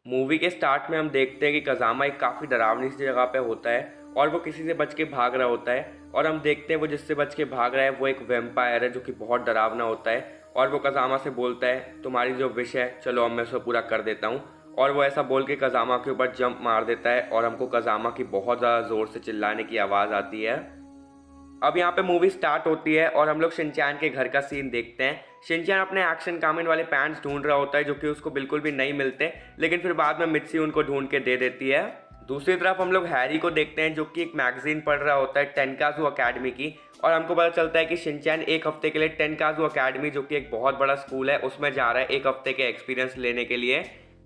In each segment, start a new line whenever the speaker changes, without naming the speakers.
Movie के start में हम देखते हैं कि कज़ामा एक काफ़ी डरावनी सी जगह पे होता है और वो किसी से बच के भाग रहा होता है। और हम देखते हैं वो जिससे बच के भाग रहा है वो एक वेम्पायर है जो कि बहुत डरावना होता है। और वो कज़ामा से बोलता है तुम्हारी जो विश है चलो अब मैं उसको पूरा कर देता हूँ। और वो ऐसा बोल के कज़ामा के ऊपर जंप मार देता है और हमको कज़ामा की बहुत ज़्यादा ज़ोर से चिल्लाने की आवाज़ आती है। अब यहाँ पे मूवी स्टार्ट होती है और हम लोग शिनचैन के घर का सीन देखते हैं। शिनचैन अपने एक्शन कामिन वाले पैंट्स ढूंढ रहा होता है जो कि उसको बिल्कुल भी नहीं मिलते, लेकिन फिर बाद में मित्सी उनको ढूंढ के दे देती है। दूसरी तरफ हम लोग हैरी को देखते हैं जो कि एक मैगजीन पढ़ रहा होता है टेनकाज़ू अकेडमी की। और हमको पता चलता है कि शिनचैन एक हफ्ते के लिए टेनकाज़ू अकेडमी जो कि एक बहुत बड़ा स्कूल है उसमें जा रहा है एक हफ्ते के एक्सपीरियंस लेने के लिए।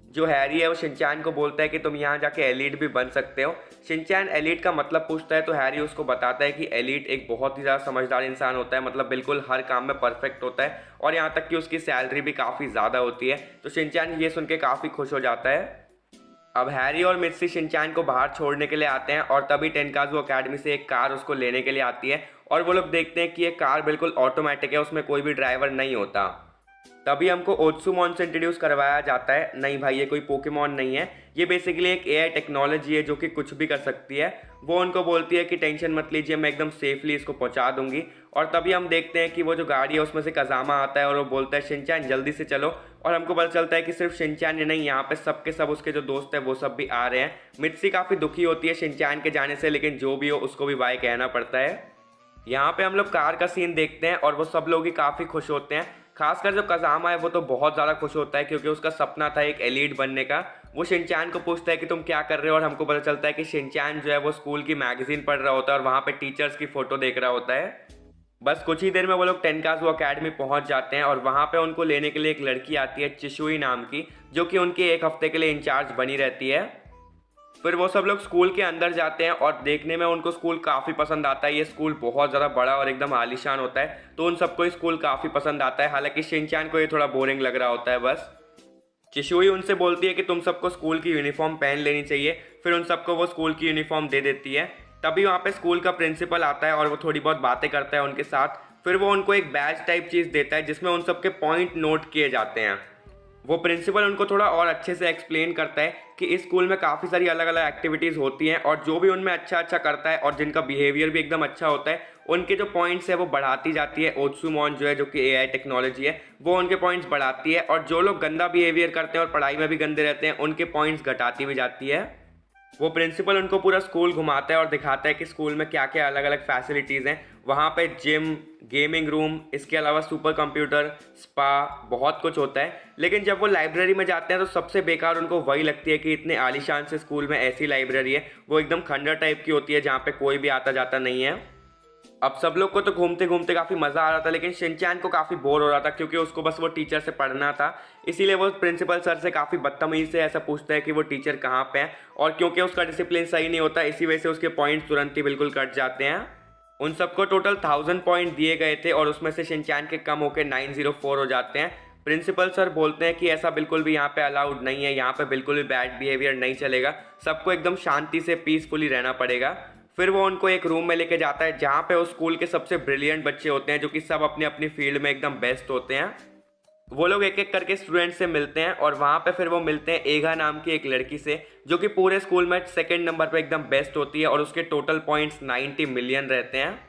जो हैरी है वो शिनचैन को बोलता है कि तुम यहाँ जाके एलीट भी बन सकते हो। शिनचैन एलीट का मतलब पूछता है तो हैरी उसको बताता है कि एलीट एक बहुत ही ज़्यादा समझदार इंसान होता है, मतलब बिल्कुल हर काम में परफेक्ट होता है और यहाँ तक कि उसकी सैलरी भी काफ़ी ज़्यादा होती है। तो शिनचैन ये सुन के काफ़ी खुश हो जाता है। अब हैरी और मित्सी शिनचैन को बाहर छोड़ने के लिए आते हैं और तभी टेनकाज़ू अकेडमी से एक कार उसको लेने के लिए आती है। और वो लोग देखते हैं कि ये कार बिल्कुल ऑटोमेटिक है, उसमें कोई भी ड्राइवर नहीं होता। तभी हमको ओत्सुमॉन से इंट्रोड्यूस करवाया जाता है। नहीं भाई, ये कोई पोकेमॉन नहीं है, ये बेसिकली एक एआई टेक्नोलॉजी है जो कि कुछ भी कर सकती है। वो उनको बोलती है कि टेंशन मत लीजिए, मैं एकदम सेफली इसको पहुंचा दूंगी। और तभी हम देखते हैं कि वो जो गाड़ी है उसमें से कज़ामा आता है और वो बोलता है शिनचैन जल्दी से चलो। और हमको पता चलता है कि सिर्फ शिनचैन ही नहीं, यहाँ पे सब के सब उसके जो दोस्त है वो सब भी आ रहे हैं। मित्सी काफ़ी दुखी होती है शिनचैन के जाने से, लेकिन जो भी हो उसको भी बाय कहना पड़ता है। यहाँ पे हम लोग कार का सीन देखते हैं और वो सब लोग ही काफ़ी खुश होते हैं। खासकर जो कज़ामा है वो तो बहुत ज़्यादा खुश होता है क्योंकि उसका सपना था एक एलीट बनने का। वो शिनचैन को पूछता है कि तुम क्या कर रहे हो, और हमको पता चलता है कि शिनचैन जो है वो स्कूल की मैगजीन पढ़ रहा होता है और वहाँ पे टीचर्स की फ़ोटो देख रहा होता है। बस कुछ ही देर में वो लोग टेनकाज़ू अकेडमी पहुँच जाते हैं और वहाँ पे उनको लेने के लिए एक लड़की आती है चिशुई नाम की, जो कि उनके एक हफ्ते के लिए इंचार्ज बनी रहती है। फिर वो सब लोग स्कूल के अंदर जाते हैं और देखने में उनको स्कूल काफ़ी पसंद आता है। ये स्कूल बहुत ज़्यादा बड़ा और एकदम आलीशान होता है, तो उन सबको ये स्कूल काफ़ी पसंद आता है। हालांकि शिनचैन को ये थोड़ा बोरिंग लग रहा होता है। बस चिशुई उनसे बोलती है कि तुम सबको स्कूल की यूनिफॉर्म पहन लेनी चाहिए। फिर उन सबको वो स्कूल की यूनिफॉर्म दे देती है। तभी वहाँ पे स्कूल का प्रिंसिपल आता है और वो थोड़ी बहुत बातें करता है उनके साथ। फिर वो उनको एक बैज टाइप चीज़ देता है जिसमें उन सबके पॉइंट नोट किए जाते हैं। वो प्रिंसिपल उनको थोड़ा और अच्छे से एक्सप्लेन करता है कि इस स्कूल में काफ़ी सारी अलग अलग एक्टिविटीज़ होती हैं और जो भी उनमें अच्छा अच्छा करता है और जिनका बिहेवियर भी एकदम अच्छा होता है उनके जो पॉइंट्स है वो बढ़ाती जाती है। ओत्सुमॉन जो है जो कि एआई टेक्नोलॉजी है वो उनके पॉइंट्स बढ़ाती है, और जो लोग गंदा बिहेवियर करते हैं और पढ़ाई में भी गंदे रहते हैं उनके पॉइंट्स घटाती भी जाती है। वो प्रिंसिपल उनको पूरा स्कूल घुमाता है और दिखाता है कि स्कूल में क्या क्या अलग अलग फैसिलिटीज़ हैं। वहाँ पे जिम, गेमिंग रूम, इसके अलावा सुपर कंप्यूटर, स्पा, बहुत कुछ होता है। लेकिन जब वो लाइब्रेरी में जाते हैं तो सबसे बेकार उनको वही लगती है कि इतने आलीशान से स्कूल में ऐसी लाइब्रेरी है, वो एकदम खंडर टाइप की होती है जहाँ पे कोई भी आता जाता नहीं है। अब सब लोग को तो घूमते घूमते काफ़ी मज़ा आ रहा था, लेकिन शिनचैन को काफ़ी बोर हो रहा था क्योंकि उसको बस वो टीचर से पढ़ना था। इसीलिए वो प्रिंसिपल सर से काफ़ी बदतमीज़ी से ऐसा पूछता है कि वो टीचर कहाँ पे है, और क्योंकि उसका डिसिप्लिन सही नहीं होता इसी वजह से उसके पॉइंट्स तुरंत ही बिल्कुल कट जाते हैं। उन सबको टोटल 1000 पॉइंट दिए गए थे और उसमें से शिनचैन के कम होकर 904 हो जाते हैं। प्रिंसिपल सर बोलते हैं कि ऐसा बिल्कुल भी यहाँ पे अलाउड नहीं है, यहाँ पे बिल्कुल भी बैड बिहेवियर नहीं चलेगा, सबको एकदम शांति से पीसफुली रहना पड़ेगा। फिर वो उनको एक रूम में लेके जाता है जहाँ पे उस स्कूल के सबसे ब्रिलियंट बच्चे होते हैं जो कि सब अपनी अपनी फील्ड में एकदम बेस्ट होते हैं। वो लोग एक एक करके स्टूडेंट से मिलते हैं और वहाँ पे फिर वो मिलते हैं एगा नाम की एक लड़की से जो कि पूरे स्कूल में सेकंड नंबर पे एकदम बेस्ट होती है और उसके टोटल पॉइंट्स 90 मिलियन रहते हैं।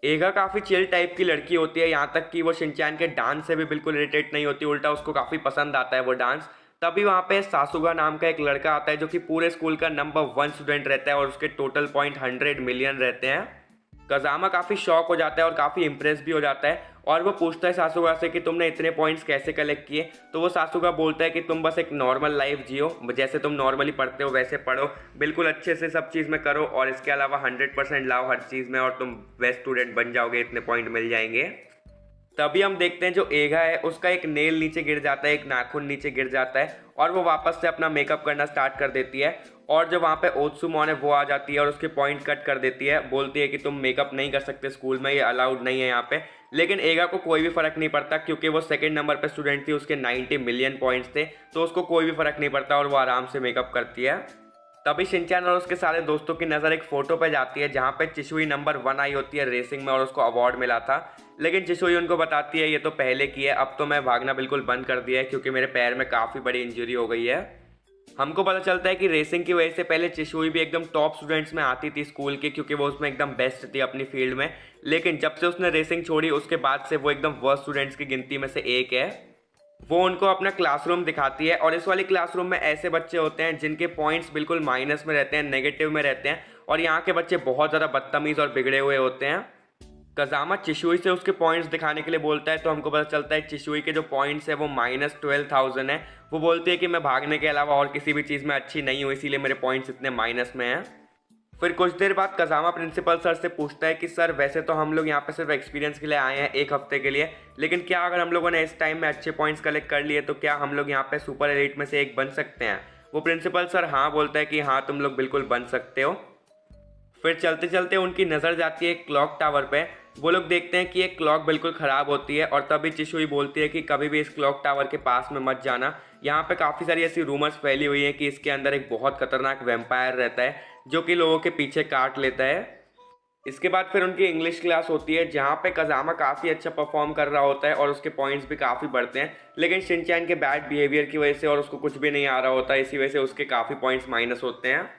एगा काफ़ी चिल टाइप की लड़की होती है, यहाँ तक कि वो शिनचैन के डांस से भी बिल्कुल इरिटेट नहीं होती, उल्टा उसको काफ़ी पसंद आता है वो डांस। तभी वहाँ पे सासुगा नाम का एक लड़का आता है जो कि पूरे स्कूल का नंबर 1 स्टूडेंट रहता है और उसके टोटल पॉइंट 100 मिलियन रहते हैं। कज़ामा काफ़ी शॉक हो जाता है और काफ़ी इंप्रेस भी हो जाता है और वो पूछता है सासुगा से कि तुमने इतने पॉइंट्स कैसे कलेक्ट किए। तो वो सासुगा बोलता है कि तुम बस एक नॉर्मल लाइफ जियो, जैसे तुम नॉर्मली पढ़ते हो वैसे पढ़ो, बिल्कुल अच्छे से सब चीज़ में करो और इसके अलावा 100% लाओ हर चीज़ में और तुम बेस्ट स्टूडेंट बन जाओगे, इतने पॉइंट मिल जाएंगे। तभी हम देखते हैं जो एगा है उसका एक नेल नीचे गिर जाता है, एक नाखून नीचे गिर जाता है और वो वापस से अपना मेकअप करना स्टार्ट कर देती है। और जो वहाँ पे ओत्सुमॉन है वो आ जाती है और उसके पॉइंट कट कर देती है, बोलती है कि तुम मेकअप नहीं कर सकते स्कूल में, ये अलाउड नहीं है यहाँ पे। लेकिन एगा को कोई भी फर्क नहीं पड़ता क्योंकि वो सेकंड नंबर पे स्टूडेंट थी, उसके 90 मिलियन पॉइंट्स थे, तो उसको कोई भी फर्क नहीं पड़ता और वो आराम से मेकअप करती है। तभी शिनचैन और उसके सारे दोस्तों की नज़र एक फ़ोटो पे जाती है जहाँ पे चिशुई नंबर 1 आई होती है रेसिंग में और उसको अवार्ड मिला था। लेकिन चिशुई उनको बताती है ये तो पहले की है, अब तो मैं भागना बिल्कुल बंद कर दिया है क्योंकि मेरे पैर में काफ़ी बड़ी इंजरी हो गई है। हमको पता चलता है कि रेसिंग की वजह से पहले चिशुई भी एकदम टॉप स्टूडेंट्स में आती थी स्कूल के, क्योंकि वो उसमें एकदम बेस्ट थी अपनी फील्ड में। लेकिन जब से उसने रेसिंग छोड़ी उसके बाद से वो एकदम वर्स्ट स्टूडेंट्स की गिनती में से एक है। वो उनको अपना क्लासरूम दिखाती है और इस वाली क्लासरूम में ऐसे बच्चे होते हैं जिनके पॉइंट्स बिल्कुल माइनस में रहते हैं, नेगेटिव में रहते हैं, और यहाँ के बच्चे बहुत ज़्यादा बदतमीज़ और बिगड़े हुए होते हैं। कज़ामा चिशुई से उसके पॉइंट्स दिखाने के लिए बोलता है, तो हमको पता चलता है चिशुई के जो पॉइंट्स है वो -12,000 है। वो बोलती है कि मैं भागने के अलावा और किसी भी चीज़ में अच्छी नहीं हूँ, इसीलिए मेरे पॉइंट्स इतने माइनस में हैं। फिर कुछ देर बाद कज़ामा प्रिंसिपल सर से पूछता है कि सर वैसे तो हम लोग यहाँ पे सिर्फ एक्सपीरियंस के लिए आए हैं 1 हफ्ते के लिए, लेकिन क्या अगर हम लोगों ने इस टाइम में अच्छे पॉइंट्स कलेक्ट कर लिए तो क्या हम लोग यहाँ पे सुपर एलीट में से एक बन सकते हैं। वो प्रिंसिपल सर हाँ बोलता है कि हाँ तुम लोग बिल्कुल बन सकते हो। फिर चलते चलते उनकी नज़र जाती है एक क्लॉक टावर पे। वो लोग देखते हैं कि एक क्लॉक बिल्कुल ख़राब होती है और तभी चिशुई बोलती है कि कभी भी इस क्लॉक टावर के पास में मत जाना। यहाँ पे काफ़ी सारी ऐसी रूमर्स फैली हुई हैं कि इसके अंदर एक बहुत खतरनाक वैम्पायर रहता है जो कि लोगों के पीछे काट लेता है। इसके बाद फिर उनकी इंग्लिश क्लास होती है जहाँ पे कज़ामा काफ़ी अच्छा परफॉर्म कर रहा होता है और उसके पॉइंट्स भी काफ़ी बढ़ते हैं, लेकिन शिनचैन के बैड बिहेवियर की वजह से और उसको कुछ भी नहीं आ रहा होता है, इसी वजह से उसके काफ़ी पॉइंट्स माइनस होते हैं।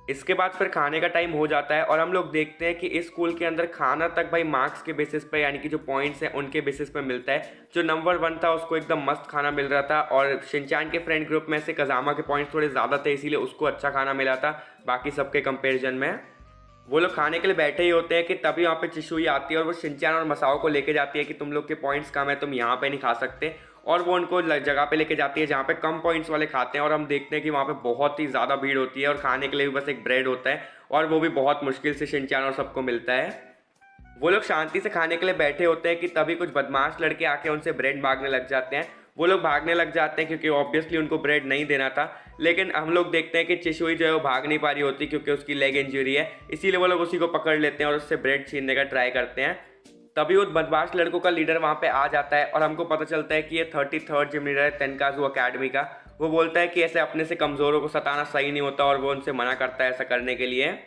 इसके बाद फिर खाने का टाइम हो जाता है और हम लोग देखते हैं कि इस स्कूल के अंदर खाना तक भाई मार्क्स के बेसिस पे, यानी कि जो पॉइंट्स हैं उनके बेसिस पे मिलता है। जो नंबर 1 था उसको एकदम मस्त खाना मिल रहा था और शिनचैन के फ्रेंड ग्रुप में से कज़ामा के पॉइंट्स थोड़े ज़्यादा थे, इसीलिए उसको अच्छा खाना मिला था बाकी सबके कंपेरिजन में। वो लोग खाने के लिए बैठे ही होते हैं कि तभी वहाँ पे चिशुई आती है और वो शिनचैन और मसाओ को लेके जाती है कि तुम लोग के पॉइंट्स कम है, तुम यहाँ पे नहीं खा सकते, और वो उनको जगह पे लेके जाती है जहाँ पे कम पॉइंट्स वाले खाते हैं। और हम देखते हैं कि वहाँ पे बहुत ही ज़्यादा भीड़ होती है और खाने के लिए भी बस एक ब्रेड होता है और वो भी बहुत मुश्किल से शिनचैन और सबको मिलता है। वो लोग शांति से खाने के लिए बैठे होते हैं कि तभी कुछ बदमाश लड़के आके उनसे ब्रेड मांगने लग जाते हैं। वो लोग भागने लग जाते हैं क्योंकि ऑब्वियसली उनको ब्रेड नहीं देना था, लेकिन हम लोग देखते हैं कि चिशुई जो है वो भाग नहीं पा रही होती क्योंकि उसकी लेग इंजरी है, इसीलिए वो लोग उसी को पकड़ लेते हैं और उससे ब्रेड छीनने का ट्राई करते हैं। तभी वो बदमाश लड़कों का लीडर वहाँ पे आ जाता है और हमको पता चलता है कि ये 33rd जिम लीडर है तेनकाज़ू अकेडमी का। वो बोलता है कि ऐसे अपने से कमज़ोरों को सताना सही नहीं होता और वो उनसे मना करता है ऐसा करने के लिए।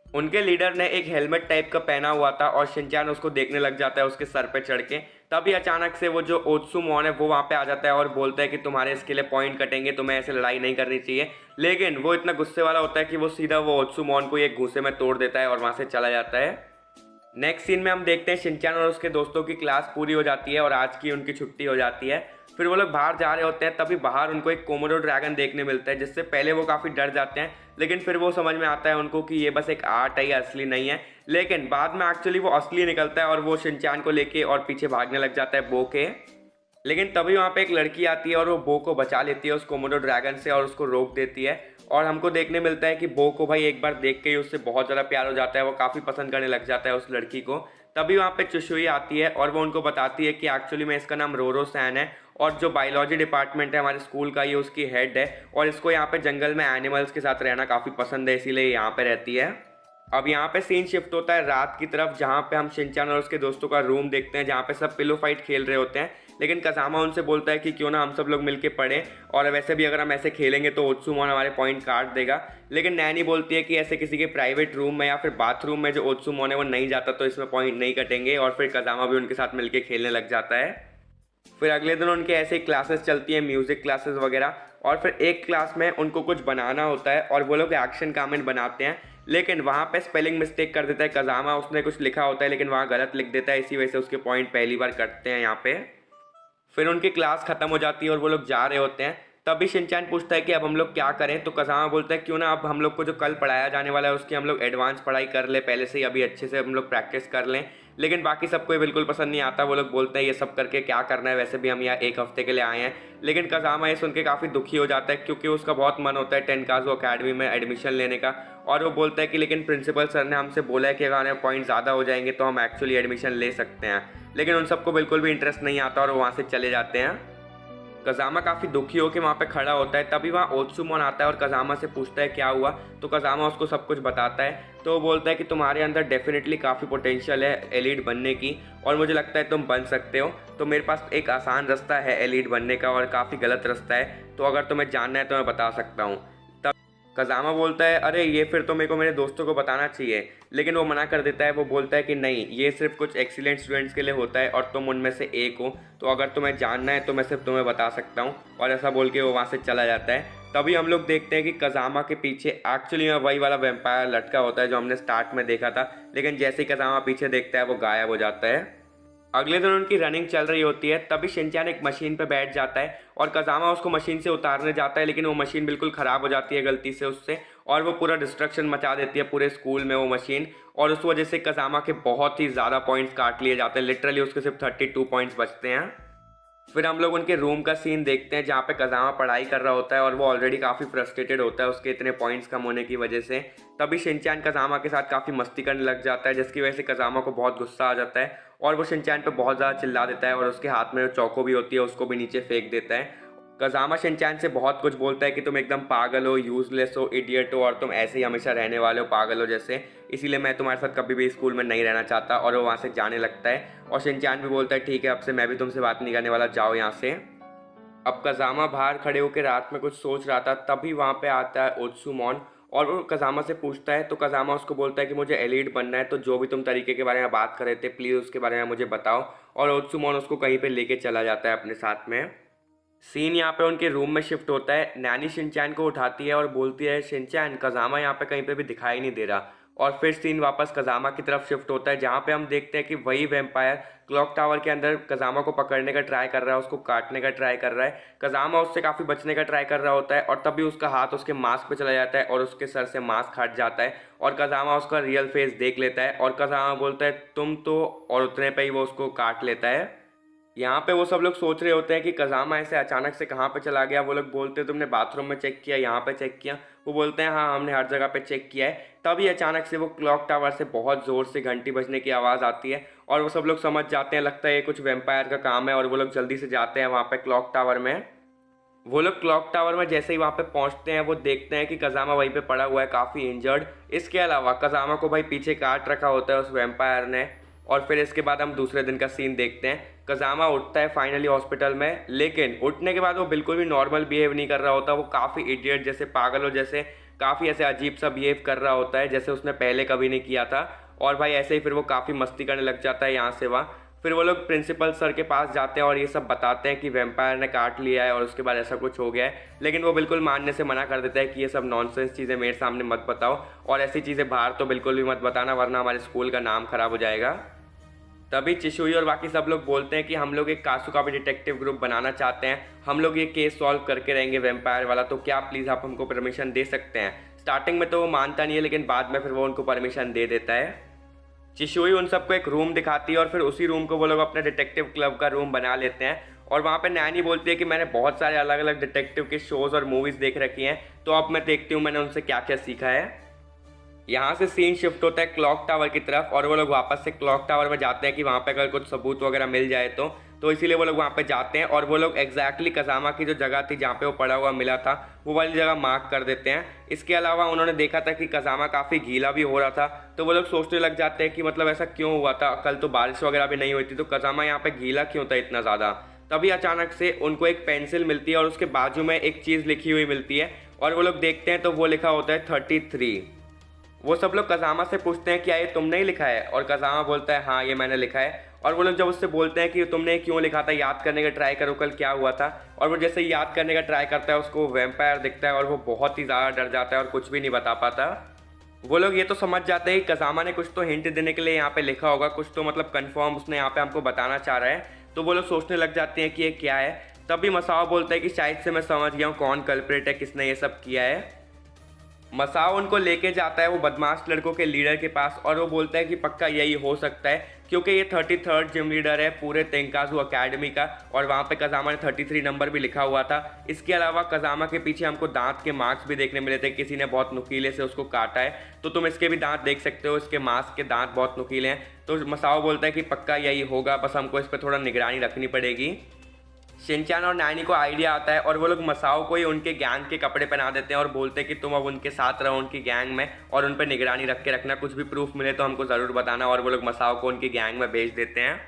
उनके लीडर ने एक हेलमेट टाइप का पहना हुआ था और शिनचैन उसको देखने लग जाता है उसके सर पे चढ़ के। तभी अचानक से वो जो ओत्सुमोन है वो वहाँ पे आ जाता है और बोलता है कि तुम्हारे इसके लिए पॉइंट कटेंगे, तुम्हें ऐसे लड़ाई नहीं करनी चाहिए। लेकिन वो इतना गुस्से वाला होता है कि वो सीधा वो ओत्सुमोन को एक घूंसे में तोड़ देता है और वहाँ से चला जाता है। नेक्स्ट सीन में हम देखते हैं शिनचैन और उसके दोस्तों की क्लास पूरी हो जाती है और आज की उनकी छुट्टी हो जाती है। फिर वो लोग बाहर जा रहे होते हैं, तभी बाहर उनको एक कोमोडो ड्रैगन देखने मिलता है, जिससे पहले वो काफ़ी डर जाते हैं, लेकिन फिर वो समझ में आता है उनको कि ये बस एक आर्ट है, ये असली नहीं है। लेकिन बाद में एक्चुअली वो असली निकलता है और वो शिनचैन को लेके और पीछे भागने लग जाता है बो के। लेकिन तभी वहाँ पे एक लड़की आती है और वो बो को बचा लेती है उस कोमोडो ड्रैगन से और उसको रोक देती है। और हमको देखने मिलता है कि बो को भाई एक बार देख के ही उससे बहुत ज़्यादा प्यार हो जाता है, वो काफ़ी पसंद करने लग जाता है उस लड़की को। तभी वहाँ पे चिशुई आती है और वो उनको बताती है कि एक्चुअली में इसका नाम रोरो सैन है और जो बायोलॉजी डिपार्टमेंट है हमारे स्कूल का ये उसकी हेड है और इसको यहाँ पे जंगल में एनिमल्स के साथ रहना काफ़ी पसंद है, इसीलिए यहाँ पे रहती है। अब यहाँ पे सीन शिफ्ट होता है रात की तरफ, जहाँ पे हम शिनचैन और उसके दोस्तों का रूम देखते हैं जहाँ पे सब पिलो फाइट खेल रहे होते हैं। लेकिन कज़ामा उनसे बोलता है कि क्यों ना हम सब लोग मिलके पढ़ें, और वैसे भी अगर हम ऐसे खेलेंगे तो ओत्सुमोन हमारे पॉइंट काट देगा। लेकिन नैनी बोलती है कि ऐसे किसी के प्राइवेट रूम में या फिर बाथरूम में जो ओत्सुमोन है वो नहीं जाता तो इसमें पॉइंट नहीं कटेंगे, और फिर कज़ामा भी उनके साथ मिलके खेलने लग जाता है। फिर अगले दिन उनके ऐसे क्लासेस चलती हैं, म्यूज़िक क्लासेस वगैरह, और फिर एक क्लास में उनको कुछ बनाना होता है और वो लोग एक्शन कमेंट बनाते हैं, लेकिन वहाँ पे स्पेलिंग मिस्टेक कर देता है कज़ामा। उसने कुछ लिखा होता है लेकिन वहाँ गलत लिख देता है, इसी वजह से उसके पॉइंट पहली बार कटते हैं यहाँ पे। फिर उनकी क्लास ख़त्म हो जाती है और वो लोग जा रहे होते हैं। तभी शिनचैन पूछता है कि अब हम लोग क्या करें, तो कज़ामा बोलता है क्यों ना अब हम लोग को जो कल पढ़ाया जाने वाला है उसकी हम लोग एडवांस पढ़ाई कर ले पहले से ही, अभी अच्छे से हम लोग प्रैक्टिस कर लें। लेकिन बाकी सबको ये बिल्कुल पसंद नहीं आता। वो लोग बोलते हैं ये सब करके क्या करना है, वैसे भी हम यहाँ 1 हफ्ते के लिए आए हैं। लेकिन कज़ामा ये सुन के काफ़ी दुखी हो जाता है क्योंकि उसका बहुत मन होता है तेनकाज़ू अकेडमी में एडमिशन लेने का, और वो बोलता है कि लेकिन प्रिंसिपल सर ने हमसे बोला है कि अगर हमारे पॉइंट ज़्यादा हो जाएंगे तो हम एक्चुअली एडमिशन ले सकते हैं। लेकिन उन सबको बिल्कुल भी इंटरेस्ट नहीं आता और वो वहाँ से चले जाते हैं। कज़ामा काफ़ी दुखी होकर वहाँ पे खड़ा होता है। तभी वहाँ ओत्सुमोन आता है और कज़ामा से पूछता है क्या हुआ, तो कज़ामा उसको सब कुछ बताता है। तो वो बोलता है कि तुम्हारे अंदर डेफिनेटली काफ़ी पोटेंशियल है एलीट बनने की और मुझे लगता है तुम बन सकते हो। तो मेरे पास एक आसान रास्ता है एलीट बनने का और काफ़ी गलत रास्ता है, तो अगर तुम्हें जानना है तो मैं बता सकता हूँ। तब कज़ामा बोलता है अरे ये फिर तो मेरे को मेरे दोस्तों को बताना चाहिए, लेकिन वो मना कर देता है। वो बोलता है कि नहीं, ये सिर्फ कुछ एक्सीलेंट स्टूडेंट्स के लिए होता है और तुम उनमें से एक हो, तो अगर तुम्हें जानना है तो मैं सिर्फ तुम्हें बता सकता हूँ। और ऐसा बोल के वो वहाँ से चला जाता है। तभी हम लोग देखते हैं कि कज़ामा के पीछे एक्चुअली में वही वाला वैम्पायर लटका होता है जो हमने स्टार्ट में देखा था, लेकिन जैसे ही कज़ामा पीछे देखता है वो गायब हो जाता है। अगले दिन उनकी रनिंग चल रही होती है, तभी शिनचैन एक मशीन पे बैठ जाता है और कज़ामा उसको मशीन से उतारने जाता है, लेकिन वो मशीन बिल्कुल ख़राब हो जाती है गलती से उससे, और वो पूरा डिस्ट्रक्शन मचा देती है पूरे स्कूल में वो मशीन। और उस वजह से कज़ामा के बहुत ही ज़्यादा पॉइंट्स काट लिए जाते हैं, लिटरली उसके सिर्फ 32 पॉइंट्स बचते हैं। फिर हम लोग उनके रूम का सीन देखते हैं जहाँ पे कज़ामा पढ़ाई कर रहा होता है और वो ऑलरेडी काफ़ी फ्रस्ट्रेटेड होता है उसके इतने पॉइंट्स कम होने की वजह से। तभी शिनचैन कज़ामा के साथ काफ़ी मस्ती करने लग जाता है, जिसकी वजह से कज़ामा को बहुत गुस्सा आ जाता है और वो शिनचैन पे बहुत ज़्यादा चिल्ला देता है और उसके हाथ में जो चौको भी होती है उसको भी नीचे फेंक देता है। कज़ामा शिनचैन से बहुत कुछ बोलता है कि तुम एकदम पागल हो, यूजलेस हो, इडियट हो और तुम ऐसे ही हमेशा रहने वाले हो पागल हो जैसे, इसीलिए मैं तुम्हारे साथ कभी भी स्कूल में नहीं रहना चाहता। और वो वहाँ से जाने लगता है और शिनचैन भी बोलता है ठीक है, अब से मैं भी तुमसे बात नहीं करने वाला, जाओ यहाँ से। अब कज़ामा बाहर खड़े होकर रात में कुछ सोच रहा था, तभी वहाँ पे आता है ओत्सुमोन और वो कज़ामा से पूछता है। तो कज़ामा उसको बोलता है कि मुझे एलीट बनना है, तो जो भी तुम तरीके के बारे में बात कर रहे थे प्लीज़ उसके बारे में मुझे बताओ। और ओत्सुमोन उसको कहीं पे लेके चला जाता है अपने साथ में। सीन यहाँ पे उनके रूम में शिफ्ट होता है। नैनी शिनचैन को उठाती है और बोलती है शिनचैन कज़ामा यहाँ पे कहीं पे भी दिखाई नहीं दे रहा। और फिर सीन वापस कज़ामा की तरफ शिफ्ट होता है जहाँ पे हम देखते हैं कि वही वैम्पायर क्लॉक टावर के अंदर कज़ामा को पकड़ने का ट्राई कर रहा है, उसको काटने का ट्राई कर रहा है। कज़ामा उससे काफ़ी बचने का ट्राई कर रहा होता है और तभी उसका हाथ उसके मास्क पे चला जाता है और उसके सर से मास्क हट जाता है और कज़ामा उसका रियल फेस देख लेता है और कज़ामा बोलता है तुम तो, और उतने पे ही वो उसको काट लेता है। यहाँ पे वो सब लोग सोच रहे होते हैं कि कज़ामा ऐसे अचानक से कहाँ पे चला गया। वो लोग बोलते हैं तुमने बाथरूम में चेक किया, यहाँ पे चेक किया। वो बोलते हैं हाँ हमने हर जगह पे चेक किया है। तभी अचानक से वो क्लॉक टावर से बहुत ज़ोर से घंटी बजने की आवाज़ आती है और वो सब लोग समझ जाते हैं, लगता है ये कुछ वैम्पायर का काम है और वो लोग जल्दी से जाते हैं वहाँ पे क्लॉक टावर में। वो लोग क्लॉक टावर में जैसे ही वहाँ पे पहुँचते हैं वो देखते हैं कि कज़ामा वहीं पे पड़ा हुआ है काफ़ी इंजर्ड। इसके अलावा कज़ामा को भाई पीछे काट रखा होता है उस वैम्पायर ने। और फिर इसके बाद हम दूसरे दिन का सीन देखते हैं। कज़ामा उठता है फाइनली हॉस्पिटल में, लेकिन उठने के बाद वो बिल्कुल भी नॉर्मल बिहेव नहीं कर रहा होता। वो काफ़ी इडियट जैसे, पागलों जैसे काफ़ी ऐसे अजीब सा बिहेव कर रहा होता है जैसे उसने पहले कभी नहीं किया था। और भाई ऐसे ही फिर वो काफ़ी मस्ती करने लग जाता है यहाँ से वहाँ। फिर वो लोग प्रिंसिपल सर के पास जाते हैं और ये सब बताते हैं कि वैम्पायर ने काट लिया है और उसके बाद ऐसा कुछ हो गया है, लेकिन वो बिल्कुल मानने से मना कर देता है कि ये सब नॉनसेंस चीज़ें मेरे सामने मत बताओ और ऐसी चीज़ें बाहर तो बिल्कुल भी मत बताना वरना हमारे स्कूल का नाम खराब हो जाएगा। तभी चिशुई और बाकी सब लोग बोलते हैं कि हम लोग एक कासुका भी डिटेक्टिव ग्रुप बनाना चाहते हैं, हम लोग ये केस सॉल्व करके रहेंगे वैम्पायर वाला, तो क्या प्लीज़ आप हमको परमिशन दे सकते हैं। स्टार्टिंग में तो वो मानता नहीं है, लेकिन बाद में फिर वो उनको परमिशन दे देता है। चिशुई उन सबको एक रूम दिखाती है और फिर उसी रूम को वो लोग अपने डिटेक्टिव क्लब का रूम बना लेते हैं। और वहाँ पे नैनी बोलती है कि मैंने बहुत सारे अलग अलग डिटेक्टिव के शोज़ और मूवीज़ देख रखी हैं, तो अब मैं देखती हूँ मैंने उनसे क्या क्या सीखा है। यहाँ से सीन शिफ्ट होता है क्लॉक टावर की तरफ और वो लोग वापस से क्लॉक टावर में जाते हैं कि वहाँ पे अगर कुछ सबूत वगैरह मिल जाए तो इसीलिए वो लोग वहाँ पे जाते हैं और वो लोग एग्जैक्टली कज़ामा की जो जगह थी जहाँ पे वो पड़ा हुआ मिला था वो वाली जगह मार्क कर देते हैं। इसके अलावा उन्होंने देखा था कि कज़ामा काफ़ी गीला भी हो रहा था, तो वो लोग सोचने लग जाते हैं कि मतलब ऐसा क्यों हुआ था, कल तो बारिश वगैरह भी नहीं हुई थी, तो कज़ामा यहाँ पे गीला क्यों था इतना ज़्यादा। तभी अचानक से उनको एक पेंसिल मिलती है और उसके बाजू में एक चीज़ लिखी हुई मिलती है और वो लोग देखते हैं तो वो लिखा होता है 33। वो सब लोग कज़ामा से पूछते हैं क्या ये तुमने ही लिखा है, और कज़ामा बोलता है हाँ ये मैंने लिखा है। और वो लोग जब उससे बोलते हैं कि तुमने क्यों लिखा था, याद करने का ट्राई करो कल क्या हुआ था, और वो जैसे याद करने का ट्राई करता है उसको वैम्पायर दिखता है और वो बहुत ही ज़्यादा डर जाता है और कुछ भी नहीं बता पाता। वो लोग ये तो समझ जाते हैं कि कज़ामा ने कुछ तो हिंट देने के लिए यहाँ पे लिखा होगा, कुछ तो मतलब कन्फर्म उसने यहाँ पे हमको बताना चाह रहा है, तो वो लोग सोचने लग जाते हैं कि ये क्या है। तभी मसाओ बोलता है कि शायद से मैं समझ गया हूँ कौन कल्प्रेट है, किसने ये सब किया है। मसाओ उनको लेके जाता है वो बदमाश लड़कों के लीडर के पास और वो बोलता है कि पक्का यही हो सकता है क्योंकि ये 33rd जिम लीडर है पूरे तेंकाजू अकेडमी का, और वहाँ पे कज़ामा ने 33 नंबर भी लिखा हुआ था। इसके अलावा कज़ामा के पीछे हमको दांत के मार्क्स भी देखने मिले थे, किसी ने बहुत नुकीले से उसको काटा है, तो तुम इसके भी दांत देख सकते हो, इसके मास्क के दांत बहुत नुकीले हैं। तो मसाओ बोलता है कि पक्का यही होगा, बस हमको इस पर थोड़ा निगरानी रखनी पड़ेगी। शिनचैन और नैनी को आइडिया आता है और वो लोग मसाओ को ही उनके गैंग के कपड़े पहना देते हैं और बोलते हैं कि तुम अब उनके साथ रहो उनकी गैंग में और उन पर निगरानी रख के रखना, कुछ भी प्रूफ मिले तो हमको ज़रूर बताना, और वो लोग मसाओ को उनकी गैंग में भेज देते हैं।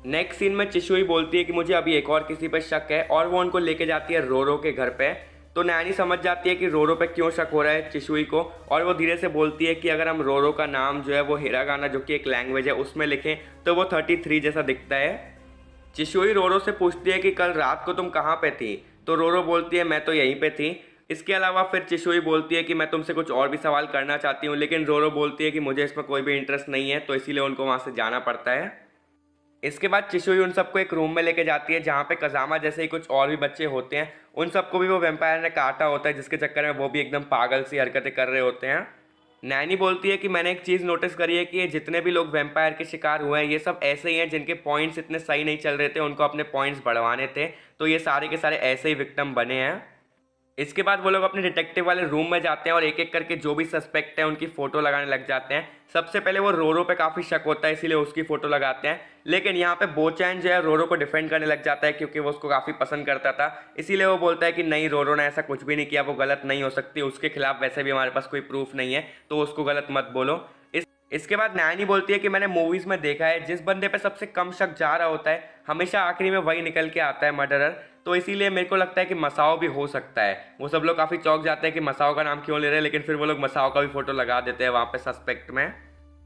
नेक्स्ट सीन में चिशुई बोलती है कि मुझे अभी एक और किसी पर शक है और वो उनको लेके जाती है रोरो के घर पे। तो नैनी समझ जाती है कि रोरो पे क्यों शक हो रहा है चिशुई को, और वो धीरे से बोलती है कि अगर हम रोरो का नाम जो है वो हिरागाना जो कि एक लैंग्वेज है उसमें लिखें तो वो 33 जैसा दिखता है। चिशुई रोरो से पूछती है कि कल रात को तुम कहाँ पे थी, तो रोरो बोलती है मैं तो यहीं पे थी। इसके अलावा फिर चिशुई बोलती है कि मैं तुमसे कुछ और भी सवाल करना चाहती हूँ, लेकिन रोरो बोलती है कि मुझे इसमें कोई भी इंटरेस्ट नहीं है, तो इसीलिए उनको वहाँ से जाना पड़ता है। इसके बाद चिशुई उन सबको एक रूम में लेके जाती है जहाँ पे कजामा जैसे ही कुछ और भी बच्चे होते हैं। उन सबको भी वो वेम्पायर ने काटा होता है, जिसके चक्कर में वो भी एकदम पागल सी हरकतें कर रहे होते हैं। नैनी बोलती है कि मैंने एक चीज़ नोटिस करी है कि ये जितने भी लोग वेम्पायर के शिकार हुए हैं ये सब ऐसे ही हैं जिनके पॉइंट्स इतने सही नहीं चल रहे थे, उनको अपने पॉइंट्स बढ़वाने थे, तो ये सारे के सारे ऐसे ही विक्टिम बने हैं। इसके बाद वो लोग अपने डिटेक्टिव वाले रूम में जाते हैं और एक एक करके जो भी सस्पेक्ट है उनकी फ़ोटो लगाने लग जाते हैं। सबसे पहले वो रोरो पे काफ़ी शक होता है, इसीलिए उसकी फ़ोटो लगाते हैं। लेकिन यहाँ पे बोचैन जो है रोरो को डिफेंड करने लग जाता है, क्योंकि वो उसको काफ़ी पसंद करता था। इसीलिए वो बोलता है कि नहीं, रोरो ने ऐसा कुछ भी नहीं किया, वो गलत नहीं हो सकती, उसके खिलाफ वैसे भी हमारे पास कोई प्रूफ नहीं है, तो उसको गलत मत बोलो। इसके बाद नैनी बोलती है कि मैंने मूवीज़ में देखा है जिस बंदे पे सबसे कम शक जा रहा होता है हमेशा आखिरी में वही निकल के आता है मर्डरर, तो इसीलिए मेरे को लगता है कि मसाओ भी हो सकता है। वो सब लोग काफ़ी चौंक जाते हैं कि मसाओ का नाम क्यों ले रहे हैं, लेकिन फिर वो लोग मसाओ का भी फोटो लगा देते हैं वहाँ पे सस्पेक्ट में।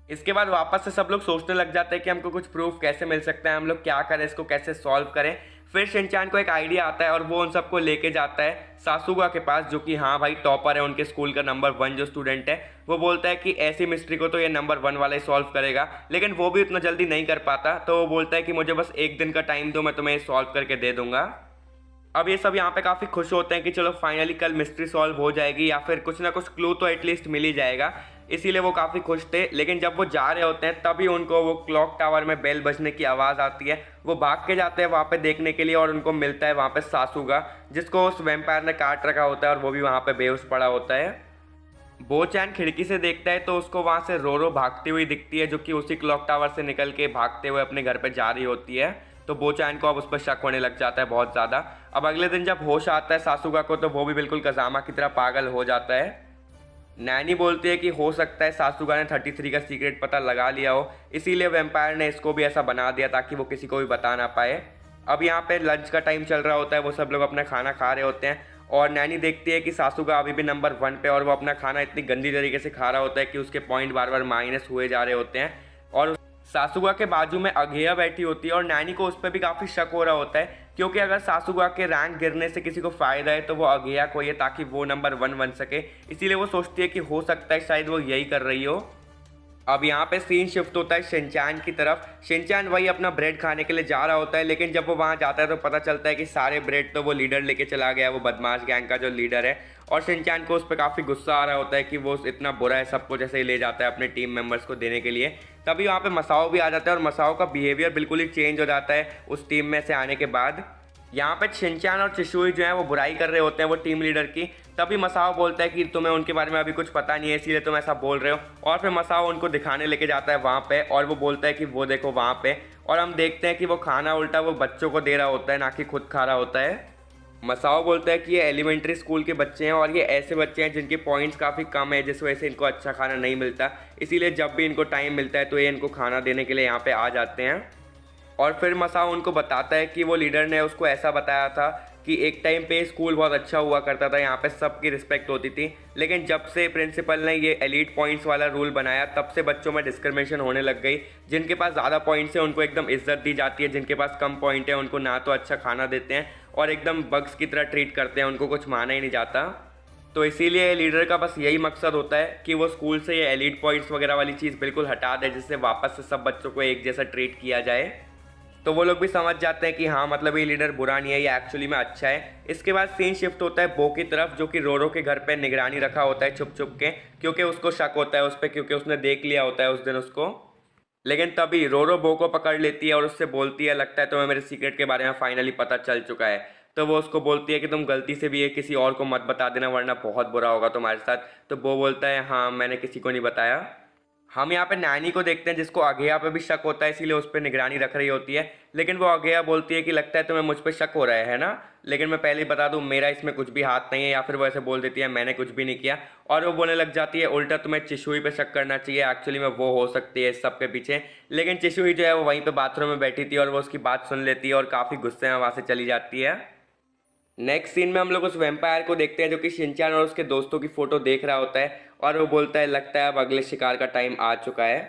इसके बाद वापस से सब लोग सोचने लग जाते हैं कि हमको कुछ प्रूफ कैसे मिल सकता है, हम लोग क्या करें, इसको कैसे सॉल्व करें। फिर शिनचान को एक आइडिया आता है और वो उन सबको लेके जाता है सासुगा के पास, जो कि हाँ भाई टॉपर है उनके स्कूल का, नंबर 1 जो स्टूडेंट है। वो बोलता है कि ऐसी मिस्ट्री को तो ये नंबर 1 वाला ही सॉल्व करेगा, लेकिन वो भी उतना जल्दी नहीं कर पाता, तो वो बोलता है कि मुझे बस एक दिन का टाइम दो, मैं तुम्हें सॉल्व करके दे दूंगा। अब ये सब यहाँ पे काफ़ी खुश होते हैं कि चलो फाइनली कल मिस्ट्री सॉल्व हो जाएगी, या फिर कुछ ना कुछ क्लू तो एटलीस्ट मिल ही जाएगा, इसीलिए वो काफ़ी खुश थे। लेकिन जब वो जा रहे होते हैं तभी उनको वो क्लॉक टावर में बेल बजने की आवाज़ आती है। वो भाग के जाते हैं वहाँ पे देखने के लिए और उनको मिलता है वहाँ पे सासुगा, जिसको उस वैम्पायर ने काट रखा होता है और वो भी वहाँ पे बेहोश पड़ा होता है। बोचैन खिड़की से देखता है तो उसको वहाँ से रोरो भागती हुई दिखती है, जो कि उसी क्लॉक टावर से निकल के भागते हुए अपने घर पे जा रही होती है। तो बोचैन को अब उस पर शक होने लग जाता है बहुत ज़्यादा। अब अगले दिन जब होश आता है सासुगा को, तो वो भी बिल्कुल कजामा की तरह पागल हो जाता है। नैनी बोलती है कि हो सकता है सासुगा ने 33 का सीक्रेट पता लगा लिया हो, इसीलिए वैम्पायर ने इसको भी ऐसा बना दिया ताकि वो किसी को भी बता ना पाए। अब यहाँ पे लंच का टाइम चल रहा होता है, वो सब लोग अपना खाना खा रहे होते हैं और नैनी देखती है कि सासुगा अभी भी नंबर 1 पे, और वो अपना खाना इतनी गंदी तरीके से खा रहा होता है कि उसके पॉइंट बार बार माइनस हुए जा रहे होते हैं। और सासुगा के बाजू में अगेया बैठी होती है और नैनी को उस पर भी काफ़ी शक हो रहा होता है, क्योंकि अगर सासुगा के रैंक गिरने से किसी को फ़ायदा है तो वो अगेया को ये, ताकि वो नंबर 1 बन सके। इसीलिए वो सोचती है कि हो सकता है शायद वो यही कर रही हो। अब यहाँ पे सीन शिफ्ट होता है शिनचान की तरफ। शिनचान वही अपना ब्रेड खाने के लिए जा रहा होता है, लेकिन जब वो वहाँ जाता है तो पता चलता है कि सारे ब्रेड तो वो लीडर लेके चला गया, वो बदमाश गैंग का जो लीडर है। और शिनचान को उस पर काफ़ी गुस्सा आ रहा होता है कि वो इतना बुरा है, सबको जैसे ही ले जाता है अपने टीम मेंबर्स को देने के लिए। तभी वहाँ पे मसाओ भी आ जाता है और मसाओ का बिहेवियर बिल्कुल ही चेंज हो जाता है उस टीम में से आने के बाद। यहाँ पे शिनचान और चिशुई जो है वो बुराई कर रहे होते हैं वो टीम लीडर की। तभी मसाओ बोलता है कि तुम्हें उनके बारे में अभी कुछ पता नहीं है, इसीलिए तुम ऐसा बोल रहे हो। और फिर मसाओ उनको दिखाने लेके जाता है वहाँ पे और वो बोलता है कि वो देखो वहाँ पे, और हम देखते हैं कि वो खाना उल्टा वो बच्चों को दे रहा होता है, ना कि खुद खा रहा होता है। मसाओ बोलता है कि ये एलिमेंट्री स्कूल के बच्चे हैं और ये ऐसे बच्चे हैं जिनके पॉइंट्स काफ़ी कम है, जिस वजह से इनको अच्छा खाना नहीं मिलता, इसीलिए जब भी इनको टाइम मिलता है तो ये इनको खाना देने के लिए यहाँ पे आ जाते हैं। और फिर मसाओ उनको बताता है कि वो लीडर ने उसको ऐसा बताया था कि एक टाइम पे स्कूल बहुत अच्छा हुआ करता था, यहाँ पे सबकी रिस्पेक्ट होती थी, लेकिन जब से प्रिंसिपल ने ये एलीट पॉइंट्स वाला रूल बनाया तब से बच्चों में डिस्क्रिमिनेशन होने लग गई। जिनके पास ज़्यादा पॉइंट्स हैं उनको एकदम इज्जत दी जाती है, जिनके पास कम पॉइंट है उनको ना तो अच्छा खाना देते हैं और एकदम बग्स की तरह ट्रीट करते हैं, उनको कुछ माना ही नहीं जाता। तो इसीलिए लीडर का बस यही मकसद होता है कि वो स्कूल से ये एलीट पॉइंट्स वगैरह वाली चीज़ बिल्कुल हटा दे, जिससे वापस से सब बच्चों को एक जैसा ट्रीट किया जाए। तो वो लोग भी समझ जाते हैं कि हाँ मतलब ये लीडर बुरा नहीं है, ये एक्चुअली में अच्छा है। इसके बाद सीन शिफ्ट होता है बो की तरफ, जो कि रोरो के घर पे निगरानी रखा होता है छुप छुप के, क्योंकि उसको शक होता है उस पर, क्योंकि उसने देख लिया होता है उस दिन उसको। लेकिन तभी रोरो बो को पकड़ लेती है और उससे बोलती है लगता है तुम्हें मेरे सीक्रेट के बारे में फाइनली पता चल चुका है। तो वो उसको बोलती है कि तुम गलती से भी ये किसी और को मत बता देना, वरना बहुत बुरा होगा तुम्हारे साथ। तो वो बोलता है हाँ मैंने किसी को नहीं बताया। हम यहाँ पे नैनी को देखते हैं जिसको अगेया पे भी शक होता है, इसीलिए उस पर निगरानी रख रही होती है। लेकिन वो अगेया बोलती है कि लगता है तुम्हें मुझ पर शक हो रहा है ना, लेकिन मैं पहले ही बता दूं मेरा इसमें कुछ भी हाथ नहीं है, या फिर वो ऐसे बोल देती है मैंने कुछ भी नहीं किया। और वो बोलने लग जाती है उल्टा तुम्हें चिशुई पे शक करना चाहिए, एक्चुअली में वो हो सकती है इस सब के पीछे। लेकिन चिशुई जो है वो वहीं पर बाथरूम में बैठी थी और वो उसकी बात सुन लेती है और काफ़ी गुस्से में वहाँ से चली जाती है। नेक्स्ट सीन में हम लोग उस वैम्पायर को देखते हैं जो कि शिनचान और उसके दोस्तों की फोटो देख रहा होता है और वो बोलता है लगता है अब अगले शिकार का टाइम आ चुका है।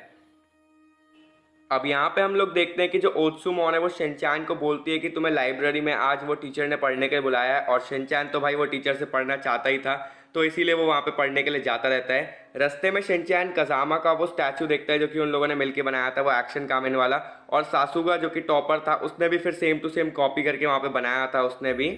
अब यहाँ पे हम लोग देखते हैं कि जो ओत्सुमोन है वो शिनचैन को बोलती है कि तुम्हें लाइब्रेरी में आज वो टीचर ने पढ़ने के लिए बुलाया है, और शिनचैन तो भाई वो टीचर से पढ़ना चाहता ही था, तो इसीलिए वो वहाँ पे पढ़ने के लिए जाता रहता है। रास्ते में शिनचैन कज़ामा का वो स्टैचू देखता है जो कि उन लोगों ने मिलकर बनाया था, वो एक्शन कामेन वाला, और सासुगा जो कि टॉपर था उसने भी फिर सेम टू सेम कॉपी करके वहाँ पे बनाया था उसने भी।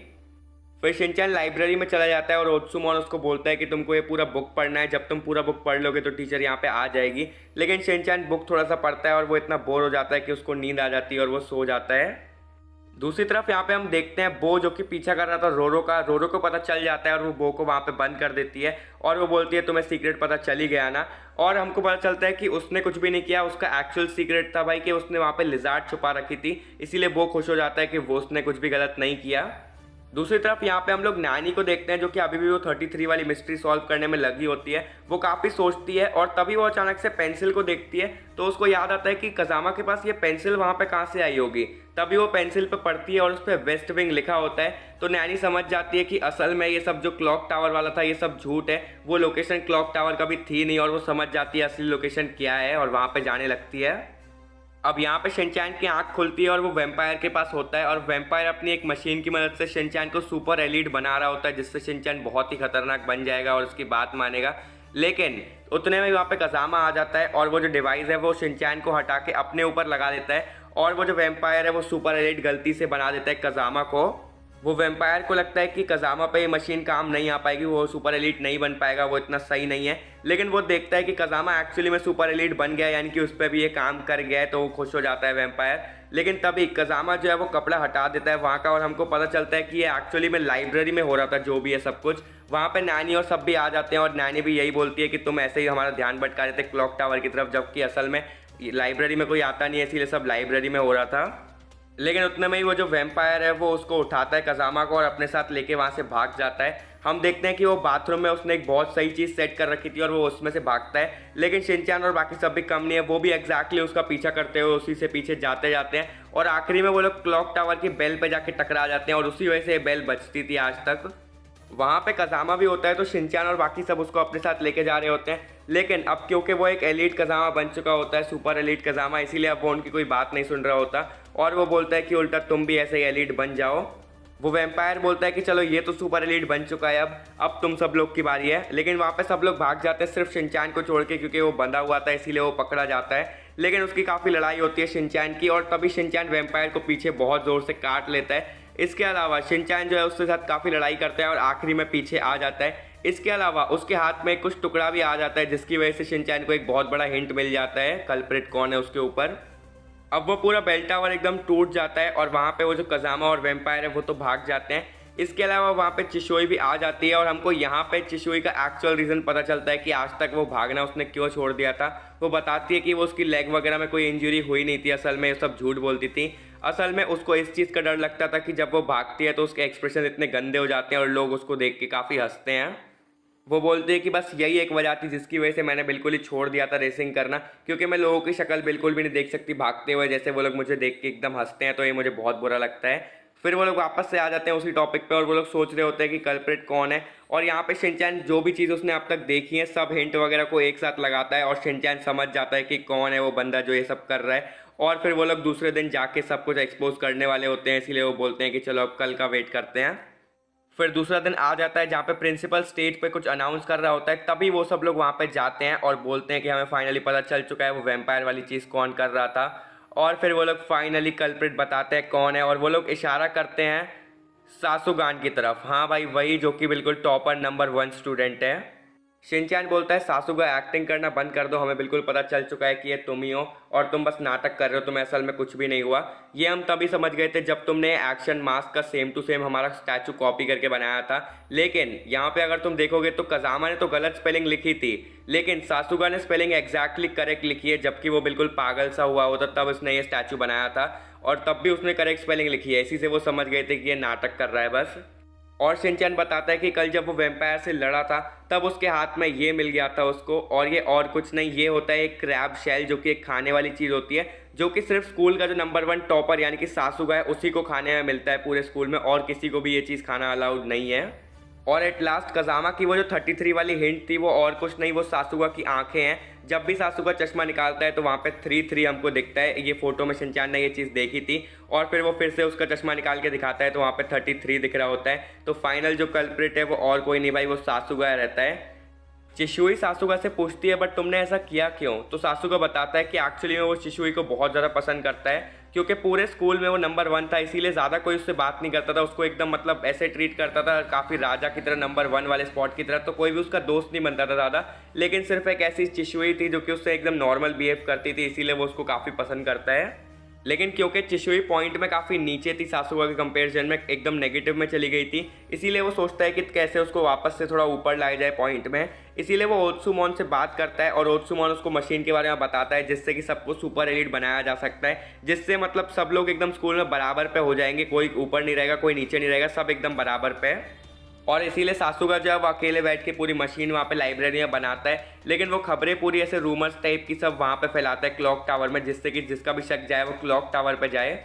फिर शिनचैन लाइब्रेरी में चला जाता है और ओत्सुमोन उसको बोलता है कि तुमको ये पूरा बुक पढ़ना है, जब तुम पूरा बुक पढ़ लोगे तो टीचर यहाँ पे आ जाएगी। लेकिन शिनचैन बुक थोड़ा सा पढ़ता है और वो इतना बोर हो जाता है कि उसको नींद आ जाती है और वो सो जाता है। दूसरी तरफ यहाँ पे हम देखते हैं बो जो कि पीछा कर रहा था रोरो का, रोरो को पता चल जाता है और वो बो को वहाँ पे बंद कर देती है और वो बोलती है तुम्हें सीक्रेट पता चल ही गया ना। और हमको पता चलता है कि उसने कुछ भी नहीं किया, उसका एक्चुअल सीक्रेट था भाई कि उसने वहाँ पे लिजार्ड छुपा रखी थी, इसीलिए बो खुश हो जाता है कि वो उसने कुछ भी गलत नहीं किया। दूसरी तरफ यहाँ पे हम लोग नैनी को देखते हैं जो कि अभी भी वो 33 वाली मिस्ट्री सॉल्व करने में लगी होती है। वो काफ़ी सोचती है और तभी वो अचानक से पेंसिल को देखती है, तो उसको याद आता है कि कज़ामा के पास ये पेंसिल वहाँ पे कहाँ से आई होगी। तभी वो पेंसिल पे पढ़ती है और उस पर वेस्ट विंग लिखा होता है, तो नैनी समझ जाती है कि असल में ये सब जो क्लॉक टावर वाला था ये सब झूठ है, वो लोकेशन क्लॉक टावर कभी थी नहीं, और वो समझ जाती है असली लोकेशन क्या है और वहाँ पर जाने लगती है। अब यहाँ पे शिनचैन की आंख खुलती है और वो वैम्पायर के पास होता है, और वैम्पायर अपनी एक मशीन की मदद से शिनचैन को सुपर एलीट बना रहा होता है, जिससे शिनचैन बहुत ही खतरनाक बन जाएगा और उसकी बात मानेगा। लेकिन उतने में वहाँ पे कज़ामा आ जाता है और वो जो डिवाइस है वो शिनचैन को हटा के अपने ऊपर लगा देता है, और वो जो वैम्पायर है वो सुपर एलीट गलती से बना देता है कज़ामा को। वो वैम्पायर को लगता है कि कज़ामा पे ये मशीन काम नहीं आ पाएगी, वो सुपर एलीट नहीं बन पाएगा, वो इतना सही नहीं है। लेकिन वो देखता है कि कज़ामा एक्चुअली में सुपर एलीट बन गया, यानी कि उस पर भी ये काम कर गया है, तो वो खुश हो जाता है वैम्पायर। लेकिन तभी कज़ामा जो है वो कपड़ा हटा देता है वहाँ का, और हमको पता चलता है कि ये एक्चुअली में लाइब्रेरी में हो रहा था जो भी है सब कुछ। वहाँ पे नैनी और सब भी आ जाते हैं और नैनी भी यही बोलती है कि तुम ऐसे ही हमारा ध्यान भटका रहे थे क्लॉक टावर की तरफ, जबकि असल में लाइब्रेरी में कोई आता नहीं है, इसीलिए सब लाइब्रेरी में हो रहा था। लेकिन उतने में ही वो जो वैम्पायर है वो उसको उठाता है कज़ामा को और अपने साथ लेके वहाँ से भाग जाता है। हम देखते हैं कि वो बाथरूम में उसने एक बहुत सही चीज़ सेट कर रखी थी और वो उसमें से भागता है, लेकिन शिनचैन और बाकी सब भी कम नहीं है, वो भी एग्जैक्टली उसका पीछा करते हुए उसी से पीछे जाते जाते हैं, और आखिरी में वो लोग क्लॉक टावर की बेल पे जाके टकरा जाते हैं और उसी वजह से ये बेल बजती थी आज तक। वहाँ पे कज़ामा भी होता है, तो शिनचैन और बाकी सब उसको अपने साथ लेके जा रहे होते हैं, लेकिन अब क्योंकि वो एक एलीट कज़ामा बन चुका होता है, सुपर एलीट कज़ामा, इसीलिए अब वो उनकी कोई बात नहीं सुन रहा होता, और वो बोलता है कि उल्टा तुम भी ऐसे ही एलीट बन जाओ। वो वैम्पायर बोलता है कि चलो ये तो सुपर एलीट बन चुका है, अब तुम सब लोग की बारी है। लेकिन वहाँ पे सब लोग भाग जाते हैं सिर्फ शिनचैन को छोड़ के, क्योंकि वो बंधा हुआ था इसीलिए वो पकड़ा जाता है। लेकिन उसकी काफ़ी लड़ाई होती है शिनचैन की, और तभी शिनचैन वैम्पायर को पीछे बहुत ज़ोर से काट लेता है। इसके अलावा शिनचैन जो है उसके साथ काफ़ी लड़ाई करता है और आखिरी में पीछे आ जाता है। इसके अलावा उसके हाथ में कुछ टुकड़ा भी आ जाता है, जिसकी वजह से शिनचैन को एक बहुत बड़ा हिंट मिल जाता है कल्प्रिट कौन है उसके ऊपर। अब वो पूरा बेल टावर एकदम टूट जाता है और वहाँ पे वो जो कज़ामा और वैम्पायर है वो तो भाग जाते हैं। इसके अलावा वहाँ पे चिशोई भी आ जाती है, और हमको यहाँ पे चिशोई का एक्चुअल रीज़न पता चलता है कि आज तक वो भागना उसने क्यों छोड़ दिया था। वो बताती है कि वो उसकी लेग वगैरह में कोई इंजरी हुई नहीं थी, असल में ये सब झूठ बोलती थी। असल में उसको इस चीज़ का डर लगता था कि जब वो भागती है तो उसके एक्सप्रेशन इतने गंदे हो जाते हैं और लोग उसको देख के काफ़ी हंसते हैं। वो बोलते हैं कि बस यही एक वजह थी जिसकी वजह से मैंने बिल्कुल ही छोड़ दिया था रेसिंग करना, क्योंकि मैं लोगों की शक्ल बिल्कुल भी नहीं देख सकती भागते हुए, जैसे वो लोग मुझे देख के एकदम हंसते हैं, तो ये मुझे बहुत बुरा लगता है। फिर वो लोग वापस से आ जाते हैं उसी टॉपिक पे, और वो लोग सोच रहे होते हैं कि कल्प्रिट कौन है। और यहाँ पे शिनचैन जो भी चीज़ उसने अब तक देखी है सब हिंट वगैरह को एक साथ लगाता है, और शिनचैन समझ जाता है कि कौन है वो बंदा जो ये सब कर रहा है। और फिर वो लोग दूसरे दिन जाके सब कुछ एक्सपोज करने वाले होते हैं, इसीलिए वो बोलते हैं कि चलो अब कल का वेट करते हैं। फिर दूसरा दिन आ जाता है जहाँ पे प्रिंसिपल स्टेज पे कुछ अनाउंस कर रहा होता है, तभी वो सब लोग वहाँ पे जाते हैं और बोलते हैं कि हमें फाइनली पता चल चुका है वो वैम्पायर वाली चीज़ कौन कर रहा था। और फिर वो लोग फाइनली कल्प्रिट बताते हैं कौन है, और वो लोग इशारा करते हैं सासुगान की तरफ। हाँ भाई, वही जो कि बिल्कुल टॉपर नंबर 1 स्टूडेंट है। शिनचैन बोलता है सासुगा एक्टिंग करना बंद कर दो, हमें बिल्कुल पता चल चुका है कि ये तुम ही हो और तुम बस नाटक कर रहे हो, तुम्हें असल में कुछ भी नहीं हुआ। ये हम तभी समझ गए थे जब तुमने एक्शन मास्क का सेम टू सेम हमारा स्टैचू कॉपी करके बनाया था। लेकिन यहाँ पे अगर तुम देखोगे तो कज़ामा ने तो गलत स्पेलिंग लिखी थी, लेकिन सासुगा ने स्पेलिंग एग्जैक्टली करेक्ट लिखी है, जबकि वो बिल्कुल पागल सा हुआ होता तब उसने ये स्टैचू बनाया था, और तब भी उसने करेक्ट स्पेलिंग लिखी है। इसी से वो समझ गए थे कि ये नाटक कर रहा है बस। और शिनचैन बताता है कि कल जब वो वैम्पायर से लड़ा था तब उसके हाथ में ये मिल गया था उसको, और ये और कुछ नहीं, ये होता है एक क्रैब शेल, जो कि एक खाने वाली चीज़ होती है, जो कि सिर्फ स्कूल का जो नंबर 1 टॉपर यानी कि सासुगा है उसी को खाने में मिलता है पूरे स्कूल में, और किसी को भी ये चीज़ खाना अलाउड नहीं है। और एट लास्ट कज़ामा की वो जो 33 वाली हिंट थी वो और कुछ नहीं, वो सासुगा की आंखें हैं। जब भी सासुगा चश्मा निकालता है तो वहाँ पे 33 हमको दिखता है। ये फोटो में शिनचैन ने ये चीज़ देखी थी और फिर वो फिर से उसका चश्मा निकाल के दिखाता है तो वहाँ पे 33 दिख रहा होता है। तो फाइनल जो कल्प्रिट है वो और कोई नहीं भाई, वो सासुगा रहता है। चिशुई सासुगा से पूछती है बट तुमने ऐसा किया क्यों? तो सासुगा बताता है कि एक्चुअली में वो चिशुई को बहुत ज़्यादा पसंद करता है, क्योंकि पूरे स्कूल में वो नंबर 1 था, इसीलिए ज़्यादा कोई उससे बात नहीं करता था। उसको एकदम मतलब ऐसे ट्रीट करता था काफ़ी राजा की तरह, नंबर 1 वाले स्पॉट की तरह। तो कोई भी उसका दोस्त नहीं बनता था ज़्यादा, लेकिन सिर्फ एक ऐसी चिशुई थी जो कि उससे एकदम नॉर्मल बिहेव करती थी, इसीलिए वो उसको काफ़ी पसंद करता है। लेकिन क्योंकि चिशुई पॉइंट में काफ़ी नीचे थी सासुगा के कंपैरिजन में, एकदम नेगेटिव में चली गई थी, इसीलिए वो सोचता है कि कैसे उसको वापस से थोड़ा ऊपर लाया जाए पॉइंट में। इसीलिए वो ओत्सुमोन से बात करता है और ओत्सुमोन उसको मशीन के बारे में बताता है जिससे कि सबको सुपर एलिट बनाया जा सकता है, जिससे मतलब सब लोग एकदम स्कूल में बराबर पे हो जाएंगे, कोई ऊपर नहीं रहेगा कोई नीचे नहीं रहेगा, सब एकदम बराबर पे। और इसीलिए सासुगा जब अकेले बैठ के पूरी मशीन वहाँ पे लाइब्रेरी में बनाता है, लेकिन वो खबरें पूरी ऐसे रूमर्स टाइप की सब वहाँ पे फैलाता है क्लॉक टावर में, जिससे कि जिसका भी शक जाए वो क्लॉक टावर पे जाए।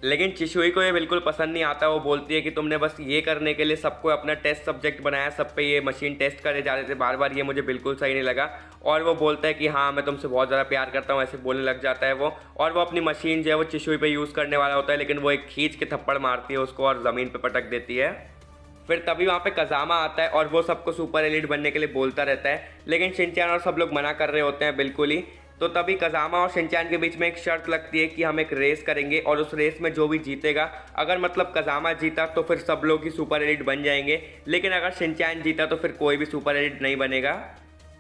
लेकिन चिशुई को ये बिल्कुल पसंद नहीं आता। वो बोलती है कि तुमने बस ये करने के लिए सबको अपना टेस्ट सब्जेक्ट बनाया, सब पे ये मशीन टेस्ट करे जा रहे थे बार बार, ये मुझे बिल्कुल सही नहीं लगा। और वो बोलता है कि हाँ मैं तुमसे बहुत ज़्यादा प्यार करता हूँ, ऐसे बोलने लग जाता है वो। और वो अपनी मशीन जो है वो चिशुई पे यूज़ करने वाला होता है, लेकिन वो एक खींच के थप्पड़ मारती है उसको और ज़मीन पर पटक देती है। फिर तभी वहाँ पे कज़ामा आता है और वो सबको सुपर एलिट बनने के लिए बोलता रहता है, लेकिन शिनचैन और सब लोग मना कर रहे होते हैं बिल्कुल ही। तो तभी कज़ामा और शिनचैन के बीच में एक शर्त लगती है कि हम एक रेस करेंगे और उस रेस में जो भी जीतेगा, अगर मतलब कज़ामा जीता तो फिर सब लोग ही सुपर एलिट बन जाएंगे, लेकिन अगर शिनचैन जीता तो फिर कोई भी सुपर एलिट नहीं बनेगा।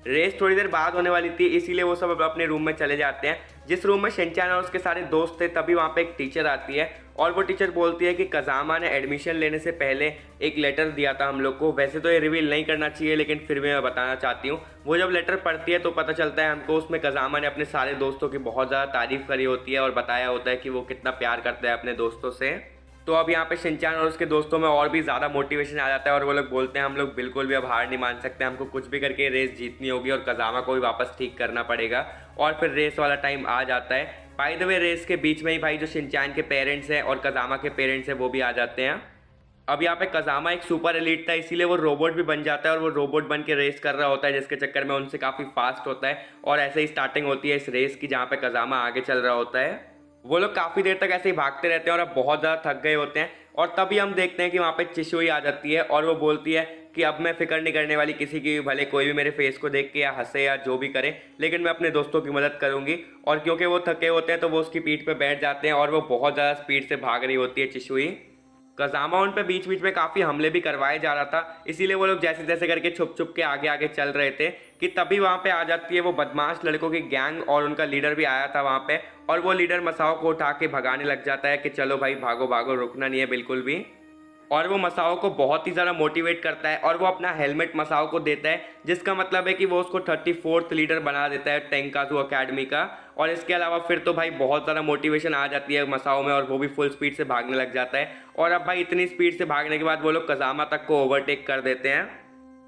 रेस थोड़ी देर बाद होने वाली थी, इसीलिए वो सब अपने रूम में चले जाते हैं। जिस रूम में शिनचैन और उसके सारे दोस्त थे, तभी वहाँ पे एक टीचर आती है और वो टीचर बोलती है कि कज़ामा ने एडमिशन लेने से पहले एक लेटर दिया था हम लोग को। वैसे तो ये रिवील नहीं करना चाहिए, लेकिन फिर भी मैं बताना चाहती हूँ। वो जब लेटर पढ़ती है तो पता चलता है हमको उसमें कज़ामा ने अपने सारे दोस्तों की बहुत ज़्यादा तारीफ़ करी होती है और बताया होता है कि वो कितना प्यार करता है अपने दोस्तों से। तो अब यहाँ पे शिनचैन और उसके दोस्तों में और भी ज़्यादा मोटिवेशन आ जाता है और वो लोग बोलते हैं हम लोग बिल्कुल भी अब हार नहीं मान सकते, हमको कुछ भी करके रेस जीतनी होगी और कज़ामा को भी वापस ठीक करना पड़ेगा। और फिर रेस वाला टाइम आ जाता है। बाय द वे रेस के बीच में ही भाई जो शिनचैन के पेरेंट्स हैं और कज़ामा के पेरेंट्स हैं वो भी आ जाते हैं। अब यहाँ पे कज़ामा एक सुपर एलीट था, इसीलिए वो रोबोट भी बन जाता है और वो रोबोट बन के रेस कर रहा होता है, जिसके चक्कर में उनसे काफ़ी फास्ट होता है। और ऐसे ही स्टार्टिंग होती है इस रेस की जहाँ पे कज़ामा आगे चल रहा होता है। वो लोग काफ़ी देर तक ऐसे ही भागते रहते हैं और अब बहुत ज़्यादा थक गए होते हैं। और तभी हम देखते हैं कि वहाँ पे चिशुई आ जाती है और वो बोलती है कि अब मैं फिक्र नहीं करने वाली किसी की, भले कोई भी मेरे फेस को देख के या हंसे या जो भी करे, लेकिन मैं अपने दोस्तों की मदद करूँगी। और क्योंकि वो थके होते हैं तो वो उसकी पीठ पे बैठ जाते हैं और वो बहुत ज़्यादा स्पीड से भाग रही होती है चिशुई। कज़ामा उन पे बीच बीच में काफ़ी हमले भी करवाए जा रहा था, इसीलिए वो लोग जैसे तैसे करके छुप छुप के आगे आगे चल रहे थे कि तभी वहाँ पे आ जाती है वो बदमाश लड़कों की गैंग और उनका लीडर भी आया था वहाँ पे। और वो लीडर मसाओ को उठा के भगाने लग जाता है कि चलो भाई भागो भागो, रुकना नहीं है बिल्कुल भी। और वो मसाओ को बहुत ही ज़्यादा मोटिवेट करता है और वो अपना हेलमेट मसाओ को देता है, जिसका मतलब है कि वो उसको 34th लीडर बना देता है टेंकाज़ू अकेडमी का। और इसके अलावा फिर तो भाई बहुत ज़्यादा मोटिवेशन आ जाती है मसाओ में और वो भी फुल स्पीड से भागने लग जाता है। और अब भाई इतनी स्पीड से भागने के बाद वो लोग कज़ामा तक को ओवरटेक कर देते हैं।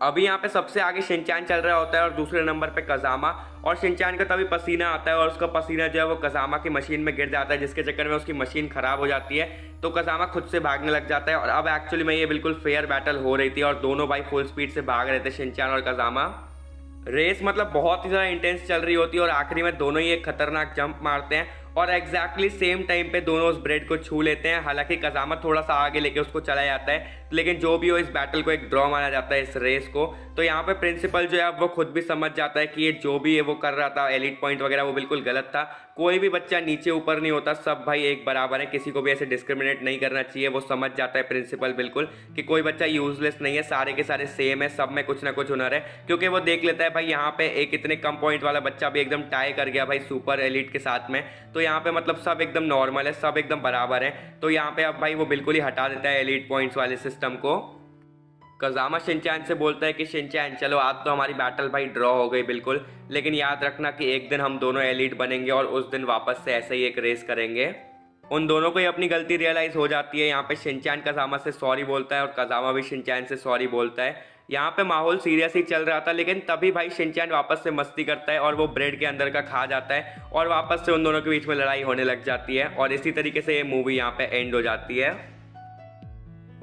अभी यहाँ पे सबसे आगे शिनचैन चल रहा होता है और दूसरे नंबर पे कज़ामा। और शिनचैन का तभी पसीना आता है और उसका पसीना जो है वो कज़ामा की मशीन में गिर जाता है, जिसके चक्कर में उसकी मशीन ख़राब हो जाती है। तो कज़ामा खुद से भागने लग जाता है और अब एक्चुअली में ये बिल्कुल फेयर बैटल हो रही थी और दोनों भाई फुल स्पीड से भाग रहे थे, शिनचैन और कज़ामा। रेस मतलब बहुत ही ज़्यादा इंटेंस चल रही होती है और आखिरी में दोनों ही एक खतरनाक जंप मारते हैं और एग्जैक्टली सेम टाइम पे दोनों उस ब्रेड को छू लेते हैं। हालांकि कज़ामा थोड़ा सा आगे लेके उसको चला जाता है, लेकिन जो भी हो इस बैटल को एक ड्रॉ माना जाता है इस रेस को। तो यहाँ पे प्रिंसिपल जो है वो खुद भी समझ जाता है कि ये जो भी है वो कर रहा था एलिट पॉइंट वगैरह वो बिल्कुल गलत था। कोई भी बच्चा नीचे ऊपर नहीं होता, सब भाई एक बराबर है, किसी को भी ऐसे डिस्क्रिमिनेट नहीं करना चाहिए। वो समझ जाता है प्रिंसिपल बिल्कुल कि कोई बच्चा यूजलेस नहीं है, सारे के सारे सेम है, सब में कुछ ना कुछ हुनर है। क्योंकि वो देख लेता है भाई यहाँ पे एक इतने कम पॉइंट वाला बच्चा भी एकदम टाई कर गया भाई सुपर एलिट के साथ में, तो यहाँ पे मतलब सब एकदम नॉर्मल है, सब एकदम बराबर है। तो यहाँ पे अब भाई वो बिल्कुल ही हटा देता है एलिट पॉइंट्स वाले सिस्टम को। कज़ामा शिनचैन से बोलता है कि शिनचैन चलो आज तो हमारी बैटल भाई ड्रॉ हो गई बिल्कुल, लेकिन याद रखना कि एक दिन हम दोनों एलिट बनेंगे और उस दिन वापस से ऐसे ही एक रेस करेंगे। उन दोनों को ही अपनी गलती रियलाइज़ हो जाती है। यहाँ पे शिनचैन कज़ामा से सॉरी बोलता है और कज़ामा भी शिनचैन से सॉरी बोलता है। यहाँ पे माहौल सीरियस ही चल रहा था, लेकिन तभी भाई शिनचैन वापस से मस्ती करता है और वो ब्रेड के अंदर का खा जाता है और वापस से उन दोनों के बीच में लड़ाई होने लग जाती है। और इसी तरीके से ये मूवी यहाँ पे एंड हो जाती है।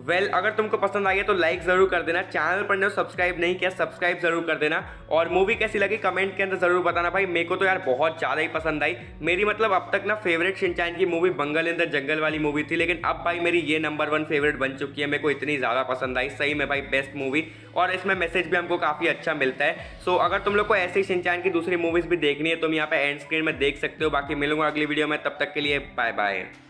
अगर तुमको पसंद आई है तो लाइक ज़रूर कर देना, चैनल पर ने सब्सक्राइब नहीं किया सब्सक्राइब ज़रूर कर देना, और मूवी कैसी लगी कमेंट के अंदर ज़रूर बताना भाई। मेरे को तो यार बहुत ज़्यादा ही पसंद आई। मेरी मतलब अब तक ना फेवरेट शिनचैन की movie bungle in the jungle वाली मूवी थी, लेकिन अब भाई मेरी ये नंबर 1 फेवरेट बन चुकी है। मेरे को इतनी ज़्यादा पसंद आई सही में भाई, बेस्ट मूवी, और इसमें मैसेज भी हमको काफ़ी अच्छा मिलता है। सो अगर तुम लोग को ऐसे ही शिनचैन की दूसरी मूवीज़ भी देखनी है तुम यहाँ पे एंड स्क्रीन में देख सकते हो। बाकी मिलूंगा अगली वीडियो में, तब तक के लिए बाय बाय।